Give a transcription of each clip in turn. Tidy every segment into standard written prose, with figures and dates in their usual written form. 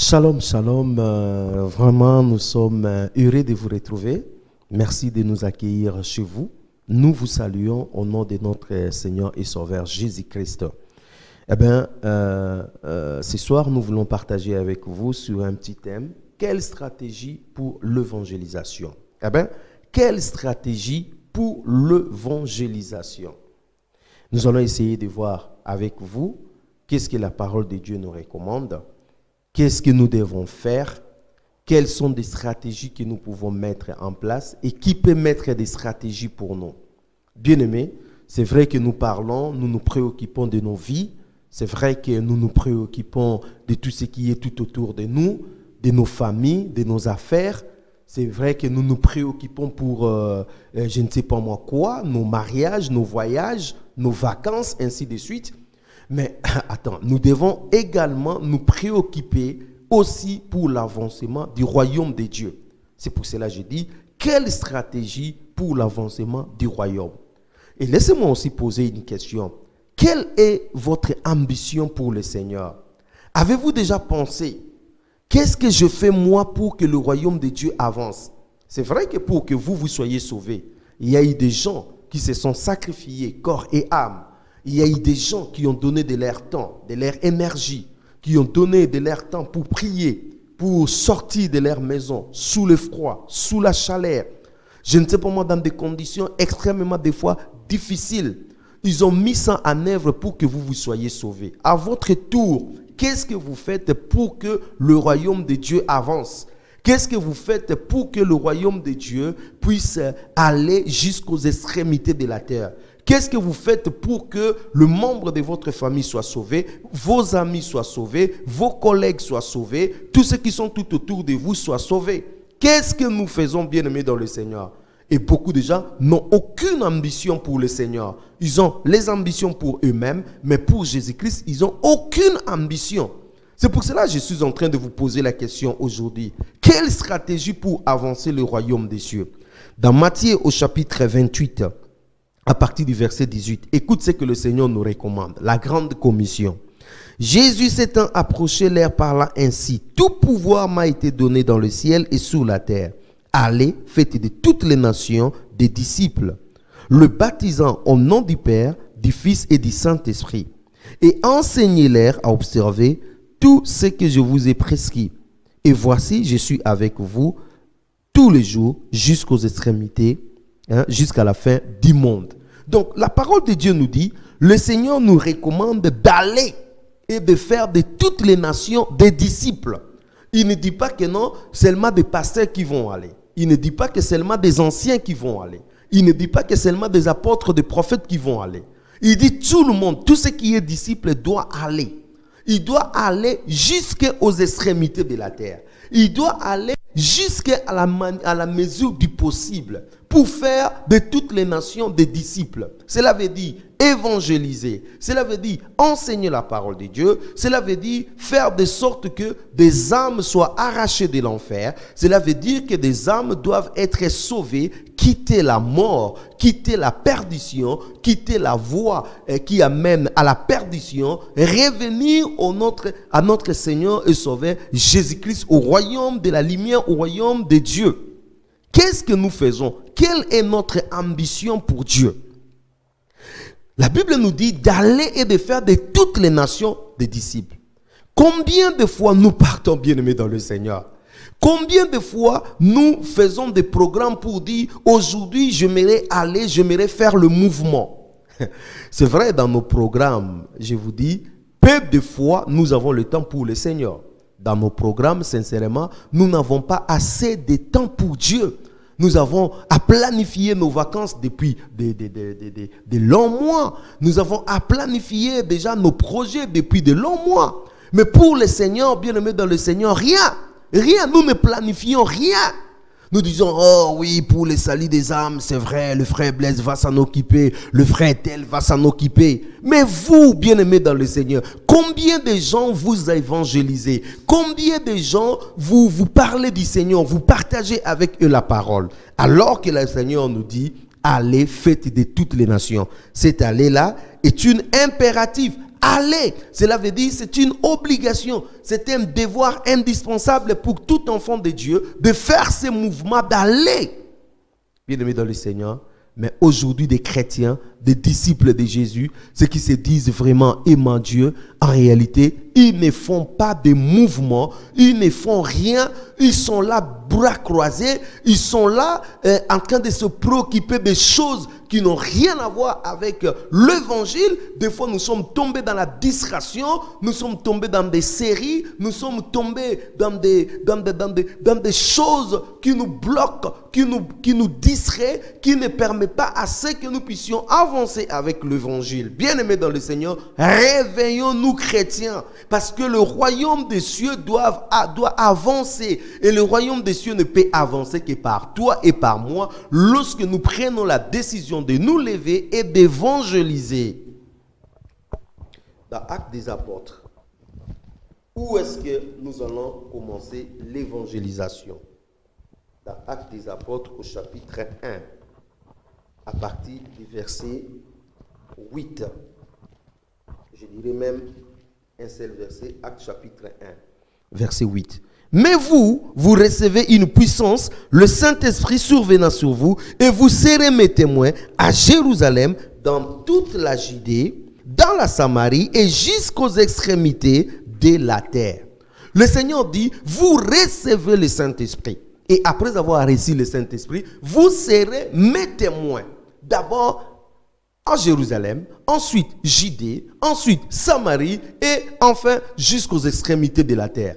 Shalom, shalom. Vraiment, nous sommes heureux de vous retrouver. Merci de nous accueillir chez vous. Nous vous saluons au nom de notre Seigneur et Sauveur Jésus-Christ. Eh bien, ce soir, nous voulons partager avec vous sur un petit thème. Quelle stratégie pour l'évangélisation? Eh bien, quelle stratégie pour l'évangélisation? Nous allons essayer de voir avec vous qu'est-ce que la parole de Dieu nous recommande. Qu'est-ce que nous devons faire? Quelles sont des stratégies que nous pouvons mettre en place et qui peut mettre des stratégies pour nous? Bien-aimés, c'est vrai que nous parlons, nous nous préoccupons de nos vies. C'est vrai que nous nous préoccupons de tout ce qui est tout autour de nous, de nos familles, de nos affaires. C'est vrai que nous nous préoccupons pour, je ne sais pas moi quoi, nos mariages, nos voyages, nos vacances, ainsi de suite. Mais attends, nous devons également nous préoccuper aussi pour l'avancement du royaume de Dieu. C'est pour cela que je dis, quelle stratégie pour l'avancement du royaume? Et laissez-moi aussi poser une question. Quelle est votre ambition pour le Seigneur? Avez-vous déjà pensé, qu'est-ce que je fais moi pour que le royaume de Dieu avance? C'est vrai que pour que vous soyez sauvés, il y a eu des gens qui se sont sacrifiés corps et âme. Il y a eu des gens qui ont donné de leur temps, de leur énergie, qui ont donné de leur temps pour prier, pour sortir de leur maison, sous le froid, sous la chaleur. Je ne sais pas moi, dans des conditions extrêmement des fois difficiles. Ils ont mis ça en œuvre pour que vous soyez sauvés. À votre tour, qu'est-ce que vous faites pour que le royaume de Dieu avance? Qu'est-ce que vous faites pour que le royaume de Dieu puisse aller jusqu'aux extrémités de la terre? Qu'est-ce que vous faites pour que le membre de votre famille soit sauvé, vos amis soient sauvés, vos collègues soient sauvés, tous ceux qui sont tout autour de vous soient sauvés? Qu'est-ce que nous faisons, bien-aimés, dans le Seigneur? Et beaucoup de gens n'ont aucune ambition pour le Seigneur. Ils ont les ambitions pour eux-mêmes, mais pour Jésus-Christ, ils n'ont aucune ambition. C'est pour cela que je suis en train de vous poser la question aujourd'hui. Quelle stratégie pour avancer le royaume des cieux? Dans Matthieu au chapitre 28, à partir du verset 18, écoute ce que le Seigneur nous recommande, la grande commission. Jésus s'étant approché, leur parla ainsi: tout pouvoir m'a été donné dans le ciel et sur la terre. Allez, faites de toutes les nations des disciples, le baptisant au nom du Père, du Fils et du Saint-Esprit, et enseignez-leur à observer tout ce que je vous ai prescrit. Et voici, je suis avec vous tous les jours jusqu'aux extrémités, jusqu'à la fin du monde. Donc, la parole de Dieu nous dit, le Seigneur nous recommande d'aller et de faire de toutes les nations des disciples. Il ne dit pas que non, seulement des pasteurs qui vont aller. Il ne dit pas que seulement des anciens qui vont aller. Il ne dit pas que seulement des apôtres, des prophètes qui vont aller. Il dit tout le monde, tout ce qui est disciple doit aller. Il doit aller jusqu'aux extrémités de la terre. Il doit aller jusqu'à la mesure du possible pour faire de toutes les nations des disciples. Cela veut dire évangéliser. Cela veut dire enseigner la parole de Dieu. Cela veut dire faire de sorte que des âmes soient arrachées de l'enfer. Cela veut dire que des âmes doivent être sauvées, quitter la mort, quitter la perdition, quitter la voie qui amène à la perdition, revenir à notre Seigneur et Sauveur Jésus-Christ, au royaume de la lumière, au royaume de Dieu. Qu'est-ce que nous faisons? Quelle est notre ambition pour Dieu? La Bible nous dit d'aller et de faire de toutes les nations des disciples. Combien de fois nous partons, bien-aimés, dans le Seigneur? Combien de fois nous faisons des programmes pour dire aujourd'hui j'aimerais aller, j'aimerais faire le mouvement? C'est vrai, dans nos programmes, je vous dis, peu de fois nous avons le temps pour le Seigneur. Dans nos programmes, sincèrement, nous n'avons pas assez de temps pour Dieu. Nous avons à planifier nos vacances depuis de longs mois. Nous avons à planifier déjà nos projets depuis de longs mois. Mais pour le Seigneur, bien-aimés dans le Seigneur, rien. Rien, nous ne planifions rien. Nous disons, oh oui, pour le salut des âmes, c'est vrai, le frère Blaise va s'en occuper, le frère tel va s'en occuper. Mais vous, bien-aimés dans le Seigneur, combien de gens vous évangélisez? Combien de gens vous parlez du Seigneur, vous partagez avec eux la parole? Alors que le Seigneur nous dit, allez, faites de toutes les nations. Cet aller-là est une impérative. allez. Cela veut dire c'est une obligation, c'est un devoir indispensable pour tout enfant de Dieu de faire ce mouvement d'aller. Bien-aimés dans le Seigneur, mais aujourd'hui des chrétiens, des disciples de Jésus, ceux qui se disent vraiment aimant Dieu, en réalité, ils ne font pas de mouvement, ils ne font rien, ils sont là bras croisés, ils sont là en train de se préoccuper des choses qui n'ont rien à voir avec l'évangile. Des fois, nous sommes tombés dans la distraction, nous sommes tombés dans des séries, nous sommes tombés dans des choses qui nous bloquent, qui nous distraient, qui ne permettent pas à ce que nous puissions avancer avec l'évangile. Bien-aimés dans le Seigneur, réveillons-nous chrétiens, parce que le royaume des cieux doit avancer, et le royaume des cieux ne peut avancer que par toi et par moi, lorsque nous prenons la décision de nous lever et d'évangéliser. Dans Actes des Apôtres, où est-ce que nous allons commencer l'évangélisation? Dans Actes des Apôtres au chapitre 1, à partir du verset 8. Je dirais même un seul verset, Actes chapitre 1, verset 8. Mais vous recevez une puissance, le Saint-Esprit survenant sur vous, et vous serez mes témoins à Jérusalem, dans toute la Judée, dans la Samarie et jusqu'aux extrémités de la terre. Le Seigneur dit, vous recevez le Saint-Esprit. Et après avoir reçu le Saint-Esprit, vous serez mes témoins. D'abord en Jérusalem, ensuite Judée, ensuite Samarie et enfin jusqu'aux extrémités de la terre.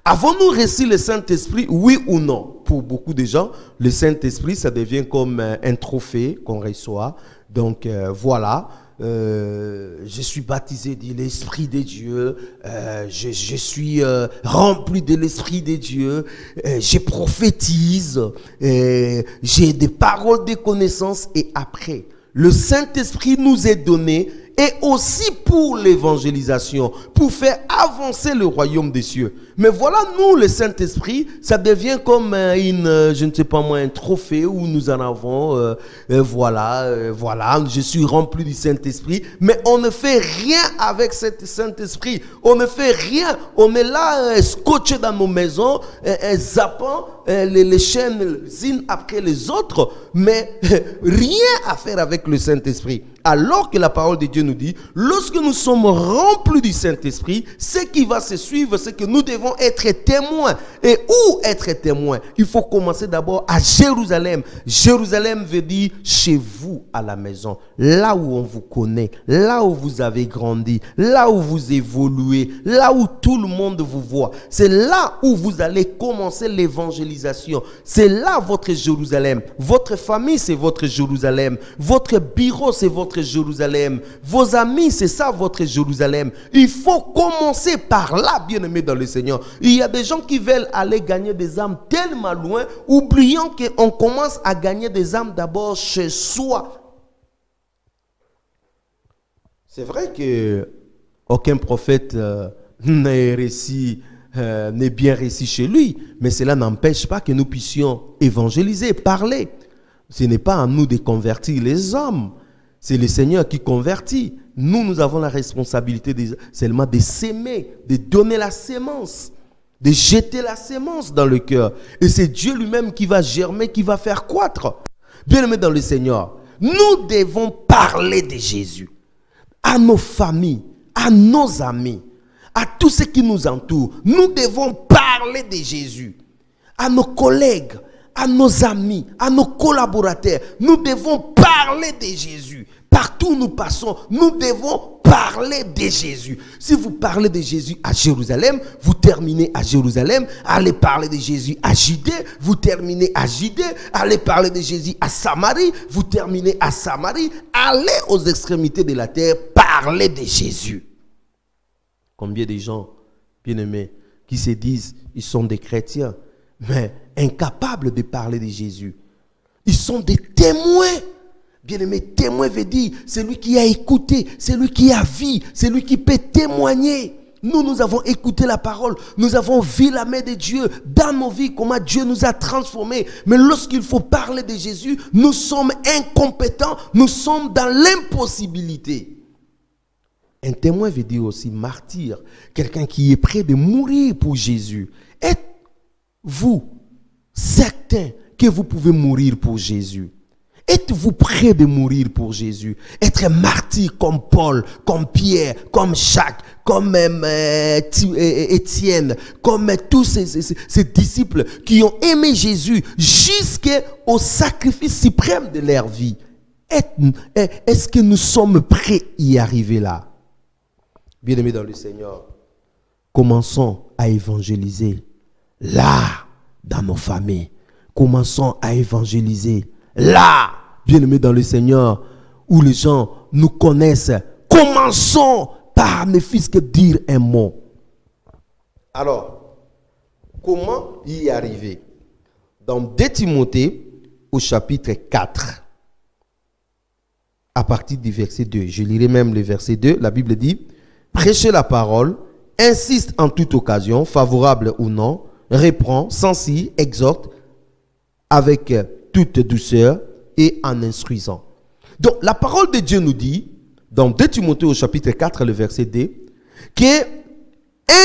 Avons-nous reçu le Saint-Esprit, oui ou non? Pour beaucoup de gens, le Saint-Esprit, ça devient comme un trophée qu'on reçoit. Donc voilà, je suis baptisé de l'Esprit de Dieu, je suis rempli de l'Esprit de Dieu, je prophétise, j'ai des paroles de connaissance. Et après, le Saint-Esprit nous est donné, et aussi pour l'évangélisation, pour faire avancer le royaume des cieux. Mais voilà, nous, le Saint-Esprit, ça devient comme je ne sais pas moi, un trophée où nous en avons, voilà, je suis rempli du Saint-Esprit, mais on ne fait rien avec cet Saint-Esprit. On ne fait rien. On est là, scotché dans nos maisons, zappant les chaînes les unes après les autres, mais rien à faire avec le Saint-Esprit. Alors que la parole de Dieu nous dit, lorsque nous sommes remplis du Saint-Esprit, ce qui va se suivre, c'est que nous devons être témoins. Et où être témoins? Il faut commencer d'abord à Jérusalem. Jérusalem veut dire chez vous à la maison, là où on vous connaît, là où vous avez grandi, là où vous évoluez, là où tout le monde vous voit. C'est là où vous allez commencer l'évangélisation. C'est là votre Jérusalem. Votre famille, c'est votre Jérusalem. Votre bureau, c'est votre Jérusalem. Vos amis, c'est ça votre Jérusalem. Il faut commencer par là, bien-aimés dans le Seigneur. Il y a des gens qui veulent aller gagner des âmes tellement loin, oubliant qu'on commence à gagner des âmes d'abord chez soi. C'est vrai que aucun prophète n'est bien réussi chez lui, mais cela n'empêche pas que nous puissions évangéliser, parler. Ce n'est pas à nous de convertir les hommes. C'est le Seigneur qui convertit. Nous avons la responsabilité seulement de s'aimer, de donner la sémence, de jeter la sémence dans le cœur. Et c'est Dieu lui-même qui va germer, qui va faire croître. Bien-aimés dans le Seigneur, nous devons parler de Jésus à nos familles, à nos amis, à tous ceux qui nous entourent. Nous devons parler de Jésus à nos collègues, à nos amis, à nos collaborateurs. Nous devons parler de Jésus. Partout où nous passons, nous devons parler de Jésus. Si vous parlez de Jésus à Jérusalem, vous terminez à Jérusalem. Allez parler de Jésus à Judée, vous terminez à Judée. Allez parler de Jésus à Samarie, vous terminez à Samarie. Allez aux extrémités de la terre, parler de Jésus. Combien de gens, bien-aimés, qui se disent, ils sont des chrétiens, mais incapables de parler de Jésus. Ils sont des témoins. Bien-aimé, témoin veut dire celui qui a écouté, celui qui a vu, celui qui peut témoigner. Nous avons écouté la parole, nous avons vu la main de Dieu dans nos vies, comment Dieu nous a transformés. Mais lorsqu'il faut parler de Jésus, nous sommes incompétents, nous sommes dans l'impossibilité. témoin veut dire aussi martyr, quelqu'un qui est prêt de mourir pour Jésus. Êtes-vous certain que vous pouvez mourir pour Jésus? Êtes-vous prêt de mourir pour Jésus? Être martyr comme Paul, comme Pierre, comme Jacques, comme Étienne, comme tous ces disciples qui ont aimé Jésus jusqu'au sacrifice suprême de leur vie. Est-ce que nous sommes prêts à y arriver là? Bien-aimés dans le Seigneur, commençons à évangéliser là, dans nos familles. Commençons à évangéliser là, bien-aimés dans le Seigneur, où les gens nous connaissent. Commençons par ne fût-ce que dire un mot. Alors, comment y arriver? Dans 2 Timothée, au chapitre 4, à partir du verset 2, je lirai même le verset 2, la Bible dit: prêchez la parole, insiste en toute occasion, favorable ou non, reprend, censure, exhorte, avec toute douceur et en instruisant. Donc, la parole de Dieu nous dit, dans 2 Timothée au chapitre 4, le verset 2, que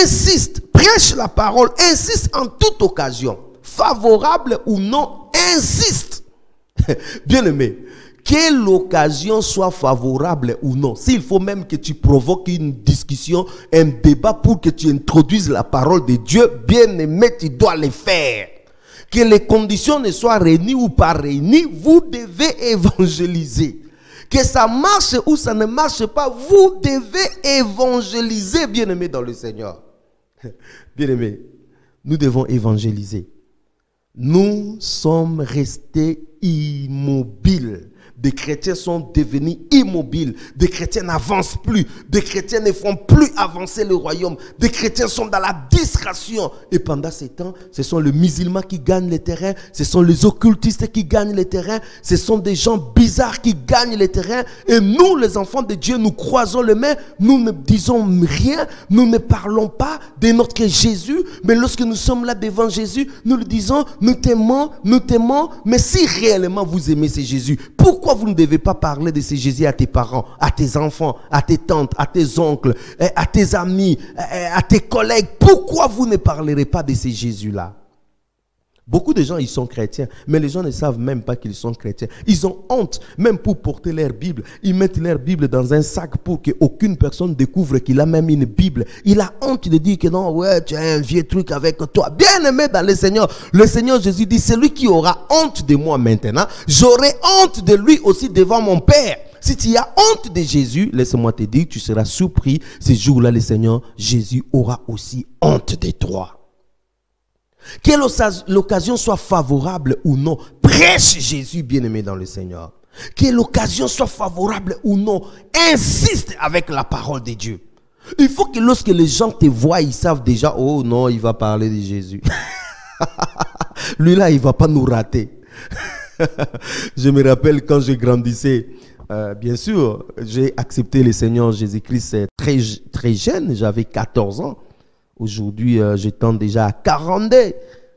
insiste, prêche la parole, insiste en toute occasion, favorable ou non, insiste. Bien aimé, que l'occasion soit favorable ou non, s'il faut même que tu provoques une discussion, un débat pour que tu introduises la parole de Dieu, bien aimé, tu dois le faire. Que les conditions ne soient réunies ou pas réunies, vous devez évangéliser. Que ça marche ou ça ne marche pas, vous devez évangéliser, bien-aimés dans le Seigneur. Bien-aimés, nous devons évangéliser. Nous sommes restés immobiles. Des chrétiens sont devenus immobiles. Des chrétiens n'avancent plus. Des chrétiens ne font plus avancer le royaume. Des chrétiens sont dans la distraction. Et pendant ces temps, ce sont les musulmans qui gagnent le terrain. Ce sont les occultistes qui gagnent le terrain. Ce sont des gens bizarres qui gagnent le terrain. Et nous, les enfants de Dieu, nous croisons les mains. Nous ne disons rien. Nous ne parlons pas de notre Jésus. Mais lorsque nous sommes là devant Jésus, nous lui disons, nous t'aimons, nous t'aimons. Mais si réellement vous aimez ce Jésus, pourquoi vous ne devez pas parler de ce Jésus à tes parents, à tes enfants, à tes tantes, à tes oncles, à tes amis, à tes collègues? Pourquoi vous ne parlerez pas de ce Jésus-là? Beaucoup de gens, ils sont chrétiens, mais les gens ne savent même pas qu'ils sont chrétiens. Ils ont honte, même pour porter leur Bible. Ils mettent leur Bible dans un sac pour qu'aucune personne découvre qu'il a même une Bible. Il a honte de dire que non, ouais, tu as un vieux truc avec toi. Bien aimé dans le Seigneur Jésus dit, celui qui aura honte de moi maintenant, j'aurai honte de lui aussi devant mon Père. Si tu as honte de Jésus, laisse-moi te dire, tu seras surpris. Ce jour-là, le Seigneur Jésus aura aussi honte de toi. Que l'occasion soit favorable ou non, prêche Jésus, bien-aimé dans le Seigneur. Que l'occasion soit favorable ou non, insiste avec la parole de Dieu. Il faut que lorsque les gens te voient, ils savent déjà, oh non, il va parler de Jésus. Lui là, il ne va pas nous rater. Je me rappelle quand je grandissais, bien sûr, j'ai accepté le Seigneur Jésus-Christ très jeune, j'avais 14 ans. Aujourd'hui, je tends déjà à 42.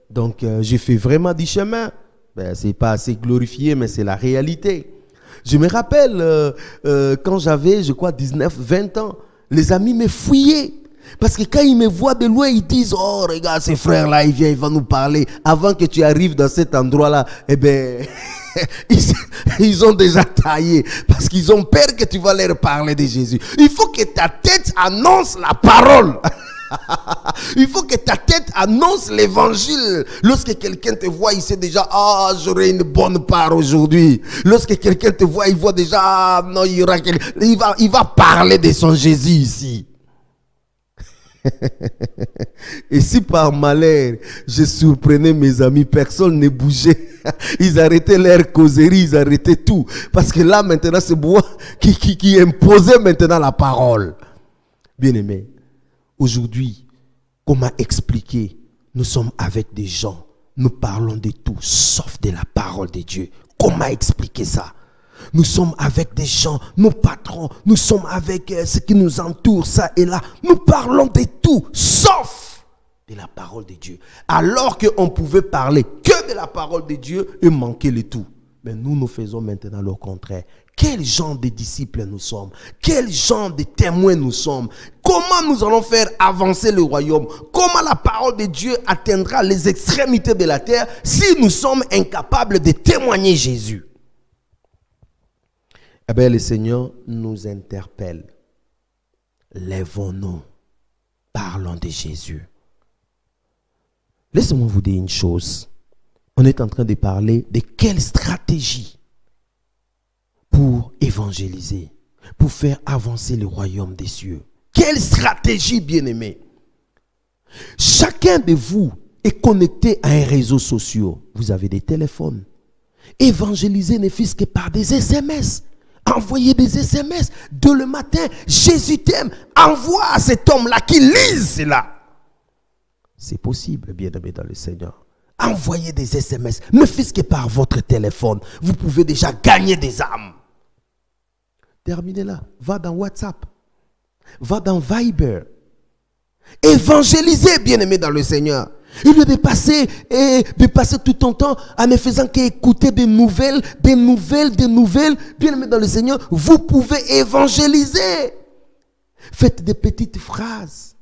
Donc, j'ai fait vraiment du chemin. Ben, ce n'est pas assez glorifié, mais c'est la réalité. Je me rappelle, quand j'avais, je crois, 19, 20 ans, les amis me fouillaient. Parce que quand ils me voient de loin, ils disent, oh, regarde, ce frère-là, il vient, il va nous parler. Avant que tu arrives dans cet endroit-là, eh bien, ils ont déjà taillé. Parce qu'ils ont peur que tu vas leur parler de Jésus. Il faut que ta tête annonce la parole. Il faut que ta tête annonce l'évangile. Lorsque quelqu'un te voit, il sait déjà, ah, j'aurai une bonne part aujourd'hui. Lorsque quelqu'un te voit, il voit déjà, ah, non, il va parler de son Jésus ici. Et si par malheur, je surprenais mes amis, personne ne bougeait. Ils arrêtaient leur causerie, ils arrêtaient tout. Parce que là, maintenant, c'est moi qui imposais maintenant la parole. Bien aimé. Aujourd'hui, comment expliquer? Nous sommes avec des gens, nous parlons de tout, sauf de la parole de Dieu. Comment expliquer ça? Nous sommes avec des gens, nos patrons, nous sommes avec ce qui nous entoure, ça et là. Nous parlons de tout, sauf de la parole de Dieu. Alors qu'on pouvait parler que de la parole de Dieu et manquer le tout. Mais nous faisons maintenant le contraire. Quel genre de disciples nous sommes? Quel genre de témoins nous sommes? Comment nous allons faire avancer le royaume? Comment la parole de Dieu atteindra les extrémités de la terre si nous sommes incapables de témoigner Jésus? Eh bien, le Seigneur nous interpelle. Lèvons-nous. Parlons de Jésus. Laissez-moi vous dire une chose. On est en train de parler de quelle stratégie pour évangéliser, pour faire avancer le royaume des cieux. Quelle stratégie, bien-aimés. Chacun de vous est connecté à un réseau social. Vous avez des téléphones. Évangéliser ne fût-ce que par des SMS. Envoyer des SMS dès le matin. Jésus t'aime. Envoie à cet homme-là qui lise cela. C'est possible, bien-aimés dans le Seigneur. Envoyez des SMS, ne fût-ce que par votre téléphone. Vous pouvez déjà gagner des âmes. Terminez là. Va dans WhatsApp. Va dans Viber. Évangélisez, bien-aimés dans le Seigneur. Au lieu de passer tout ton temps en ne faisant qu'écouter des nouvelles. Bien-aimés dans le Seigneur, vous pouvez évangéliser. Faites des petites phrases.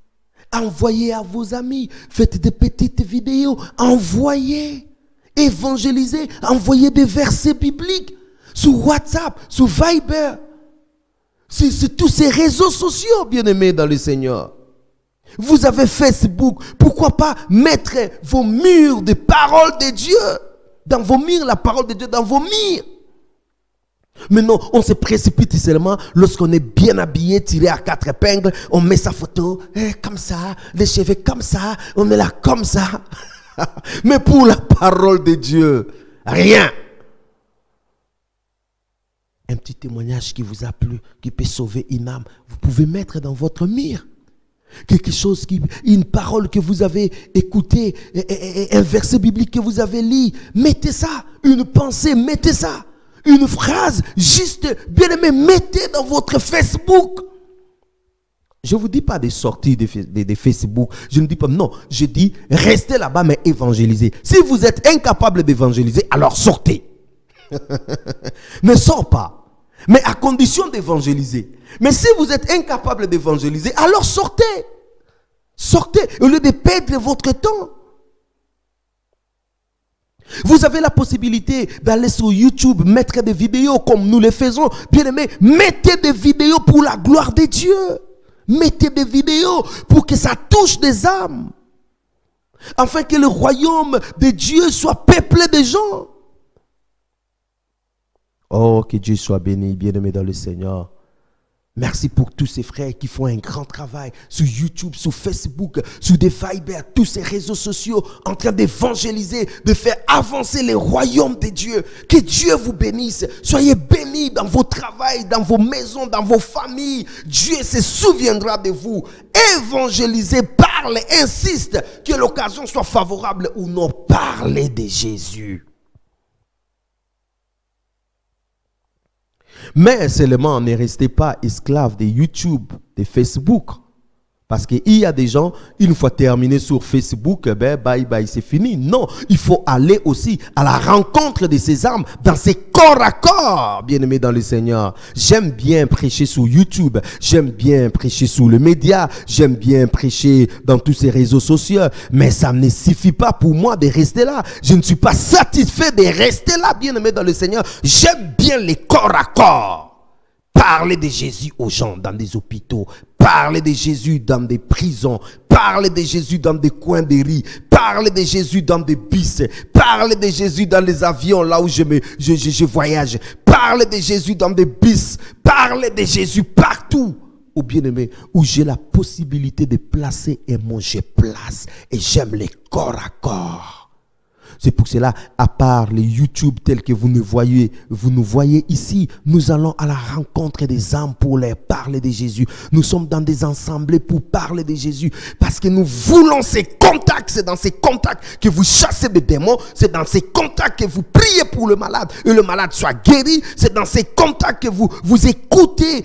Envoyez à vos amis. Faites des petites vidéos. Envoyez. Évangélisez. Envoyez des versets bibliques. Sur WhatsApp, sur Viber. Sur tous ces réseaux sociaux, bien-aimés dans le Seigneur. Vous avez Facebook. Pourquoi pas mettre vos murs de parole de Dieu. Dans vos murs, la parole de Dieu dans vos murs. Mais non, on se précipite seulement lorsqu'on est bien habillé, tiré à 4 épingles. On met sa photo comme ça, les cheveux comme ça, on met là comme ça. Mais pour la parole de Dieu, rien. Un petit témoignage qui vous a plu, qui peut sauver une âme, vous pouvez mettre dans votre mire. Quelque chose, une parole que vous avez écoutée, un verset biblique que vous avez lu, mettez ça. Une pensée, mettez ça. Une phrase, juste, bien aimé, mettez dans votre Facebook. Je ne vous dis pas de sortir de Facebook. Je ne dis pas, non, je dis, restez là-bas, mais évangélisez. Si vous êtes incapable d'évangéliser, alors sortez. Ne sors pas. Mais à condition d'évangéliser. Mais si vous êtes incapable d'évangéliser, alors sortez. Sortez, au lieu de perdre votre temps. Vous avez la possibilité d'aller sur YouTube, mettre des vidéos comme nous le faisons. Bien aimé, mettez des vidéos pour la gloire de Dieu. Mettez des vidéos pour que ça touche des âmes. Afin que le royaume de Dieu soit peuplé de gens. Oh, que Dieu soit béni, bien-aimé dans le Seigneur. Merci pour tous ces frères qui font un grand travail sur YouTube, sur Facebook, sur des Viber, tous ces réseaux sociaux, en train d'évangéliser, de faire avancer le royaume de Dieu. Que Dieu vous bénisse. Soyez bénis dans vos travails, dans vos maisons, dans vos familles. Dieu se souviendra de vous. Évangélisez, parlez, insiste, que l'occasion soit favorable ou non. Parlez de Jésus. Mais seulement ne restez pas esclaves de YouTube, de Facebook. Parce qu'il y a des gens, une fois terminé sur Facebook, bye bye, c'est fini. Non, il faut aller aussi à la rencontre de ces âmes, dans ces corps à corps, bien-aimés dans le Seigneur. J'aime bien prêcher sur YouTube, j'aime bien prêcher sur le média, j'aime bien prêcher dans tous ces réseaux sociaux. Mais ça ne suffit pas pour moi de rester là. Je ne suis pas satisfait de rester là, bien-aimés dans le Seigneur. J'aime bien les corps à corps. Parlez de Jésus aux gens dans des hôpitaux. Parlez de Jésus dans des prisons. Parlez de Jésus dans des coins de rue. Parlez de Jésus dans des bus. Parlez de Jésus dans les avions là où je voyage. Parlez de Jésus dans des bus. Parlez de Jésus partout. Ou bien aimé, où j'ai la possibilité de placer et moi je place. Et j'aime les corps à corps. C'est pour cela, à part les YouTube tels que vous nous voyez ici, nous allons à la rencontre des âmes pour leur parler de Jésus. Nous sommes dans des assemblées pour parler de Jésus. Parce que nous voulons ces contacts. C'est dans ces contacts que vous chassez des démons. C'est dans ces contacts que vous priez pour le malade et le malade soit guéri. C'est dans ces contacts que vous écoutez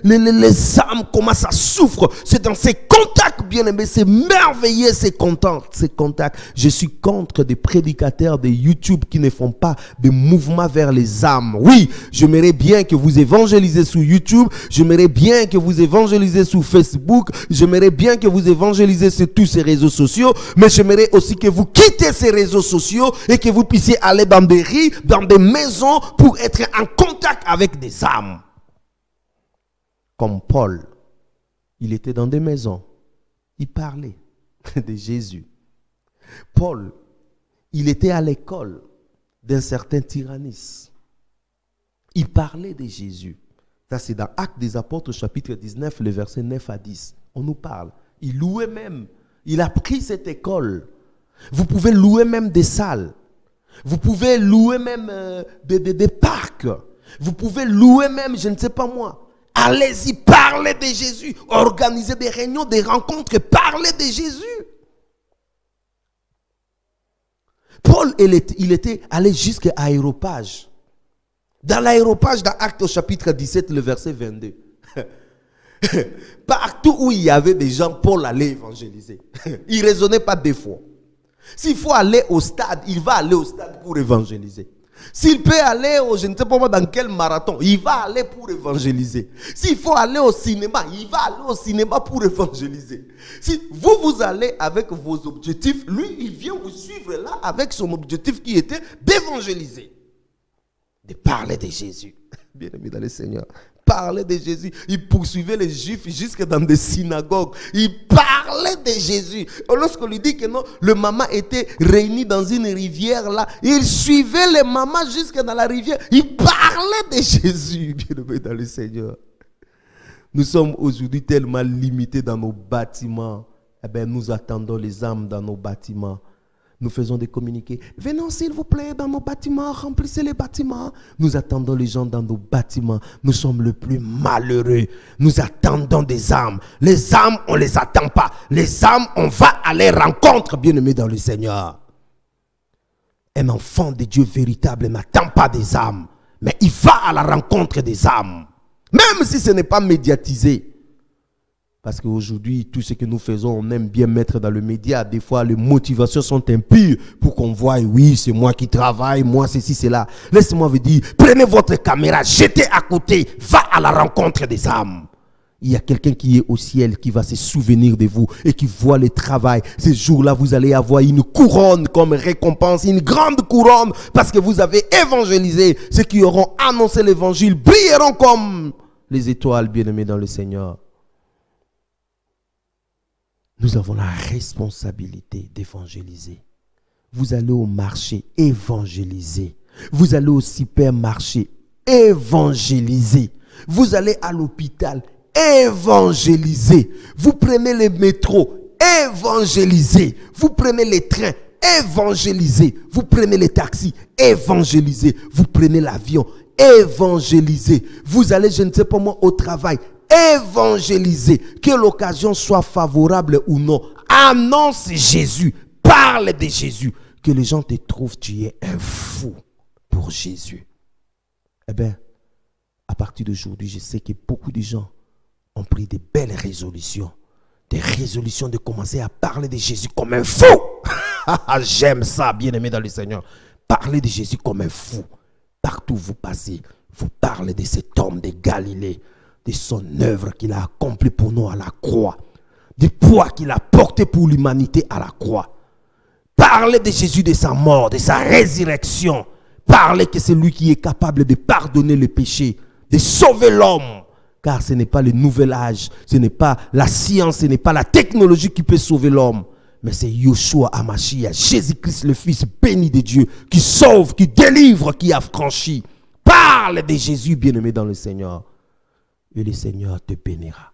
les âmes, comment ça souffre. C'est dans ces contacts, bien-aimés, c'est merveilleux ces contacts. Je suis contre des prédicateurs de YouTube qui ne font pas de mouvement vers les âmes. Oui, j'aimerais bien que vous évangélisez sur YouTube, j'aimerais bien que vous évangélisez sur Facebook, j'aimerais bien que vous évangélisez sur tous ces réseaux sociaux, mais j'aimerais aussi que vous quittez ces réseaux sociaux et que vous puissiez aller dans des rues, dans des maisons pour être en contact avec des âmes. Comme Paul, il était dans des maisons, il parlait de Jésus. Paul, il était à l'école d'un certain Tyrannus. Il parlait de Jésus. Ça, c'est dans Actes des Apôtres, chapitre 19, les versets 9 à 10. On nous parle. Il louait même. Il a pris cette école. Vous pouvez louer même des salles. Vous pouvez louer même des parcs. Vous pouvez louer même, je ne sais pas moi. Allez-y, parlez de Jésus. Organisez des réunions, des rencontres, parlez de Jésus. Paul, il était allé jusqu'à Aéropage. Dans l'Aéropage, dans Actes au chapitre 17, le verset 22. Partout où il y avait des gens, Paul allait évangéliser. Il ne raisonnait pas deux fois. S'il faut aller au stade, il va aller au stade pour évangéliser. S'il peut aller je ne sais pas dans quel marathon, il va aller pour évangéliser. S'il faut aller au cinéma, il va aller au cinéma pour évangéliser. Si vous allez avec vos objectifs, lui, il vient vous suivre là avec son objectif qui était d'évangéliser. De parler de Jésus. Bien aimé dans le Seigneur. Parler de Jésus. Il poursuivait les Juifs jusque dans des synagogues. Il parlait de Jésus. Lorsqu'on lui dit que non, le maman était réuni dans une rivière là, il suivait les mamans jusque dans la rivière. Il parlait de Jésus. Bien aimé dans le Seigneur. Nous sommes aujourd'hui tellement limités dans nos bâtiments. Eh bien, nous attendons les âmes dans nos bâtiments. Nous faisons des communiqués. Venons s'il vous plaît dans nos bâtiments, remplissez les bâtiments. Nous attendons les gens dans nos bâtiments. Nous sommes le plus malheureux. Nous attendons des âmes. Les âmes, on ne les attend pas. Les âmes, on va à les rencontres, bien-aimés dans le Seigneur. Un enfant de Dieu véritable n'attend pas des âmes, mais il va à la rencontre des âmes. Même si ce n'est pas médiatisé. Parce qu'aujourd'hui, tout ce que nous faisons, on aime bien mettre dans le média. Des fois, les motivations sont impures pour qu'on voie, oui, c'est moi qui travaille, moi, ceci, cela. Laissez-moi vous dire, prenez votre caméra, jetez à côté, va à la rencontre des âmes. Il y a quelqu'un qui est au ciel, qui va se souvenir de vous et qui voit le travail. Ce jour-là, vous allez avoir une couronne comme récompense, une grande couronne, parce que vous avez évangélisé. Ceux qui auront annoncé l'évangile brilleront comme les étoiles, bien-aimés dans le Seigneur. Nous avons la responsabilité d'évangéliser. Vous allez au marché, évangéliser. Vous allez au supermarché, évangéliser. Vous allez à l'hôpital, évangéliser. Vous prenez le métro, évangéliser. Vous prenez les trains, évangéliser. Vous prenez les taxis, évangéliser. Vous prenez l'avion, évangéliser. Vous allez, je ne sais pas moi, au travail, évangéliser, que l'occasion soit favorable ou non. Annonce Jésus, parle de Jésus, que les gens te trouvent tu es un fou pour Jésus. Eh bien, à partir d'aujourd'hui, je sais que beaucoup de gens ont pris de belles résolutions, des résolutions de commencer à parler de Jésus comme un fou. J'aime ça, bien-aimé dans le Seigneur. Parler de Jésus comme un fou. Partout où vous passez, vous parlez de cet homme de Galilée, de son œuvre qu'il a accomplie pour nous à la croix, du poids qu'il a porté pour l'humanité à la croix. Parlez de Jésus, de sa mort, de sa résurrection. Parlez que c'est lui qui est capable de pardonner les péchés, de sauver l'homme. Car ce n'est pas le nouvel âge, ce n'est pas la science, ce n'est pas la technologie qui peut sauver l'homme. Mais c'est Yeshua Hamashiach, Jésus-Christ le Fils béni de Dieu, qui sauve, qui délivre, qui affranchit. Parle de Jésus, bien-aimé dans le Seigneur. Et le Seigneur te bénira.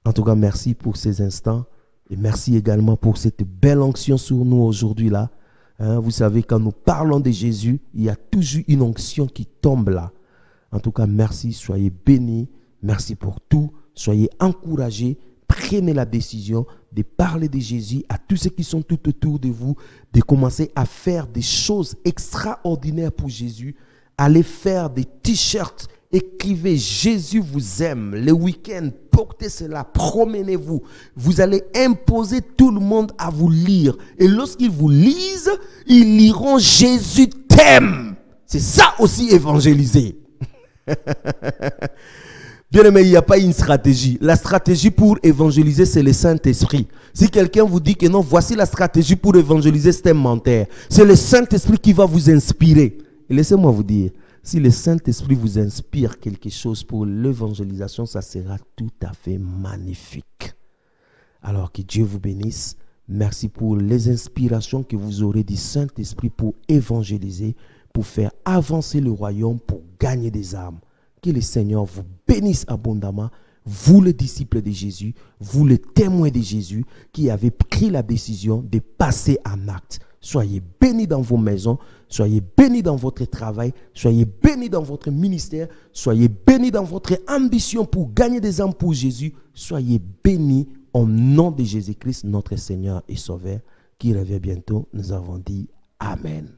En tout cas, merci pour ces instants. Et merci également pour cette belle onction sur nous aujourd'hui là. Vous savez, quand nous parlons de Jésus, il y a toujours une onction qui tombe là. En tout cas, merci, soyez bénis. Merci pour tout. Soyez encouragés. Prenez la décision de parler de Jésus à tous ceux qui sont tout autour de vous, de commencer à faire des choses extraordinaires pour Jésus. Allez faire des t-shirts Écrivez, Jésus vous aime. Le week-end, portez cela, promenez-vous. Vous allez imposer tout le monde à vous lire. Et lorsqu'ils vous lisent, ils liront Jésus t'aime. C'est ça aussi évangéliser. Bien aimé, il n'y a pas une stratégie. La stratégie pour évangéliser, c'est le Saint-Esprit. Si quelqu'un vous dit que non, voici la stratégie pour évangéliser, c'est un menteur. C'est le Saint-Esprit qui va vous inspirer. Et laissez-moi vous dire, si le Saint-Esprit vous inspire quelque chose pour l'évangélisation, ça sera tout à fait magnifique. Alors que Dieu vous bénisse. Merci pour les inspirations que vous aurez du Saint-Esprit pour évangéliser, pour faire avancer le royaume, pour gagner des âmes. Que le Seigneur vous bénisse abondamment. Vous, les disciples de Jésus, vous, les témoins de Jésus, qui avez pris la décision de passer en acte. Soyez bénis dans vos maisons, soyez bénis dans votre travail, soyez bénis dans votre ministère, soyez bénis dans votre ambition pour gagner des âmes pour Jésus. Soyez bénis au nom de Jésus-Christ, notre Seigneur et Sauveur, qui revient bientôt. Nous avons dit Amen.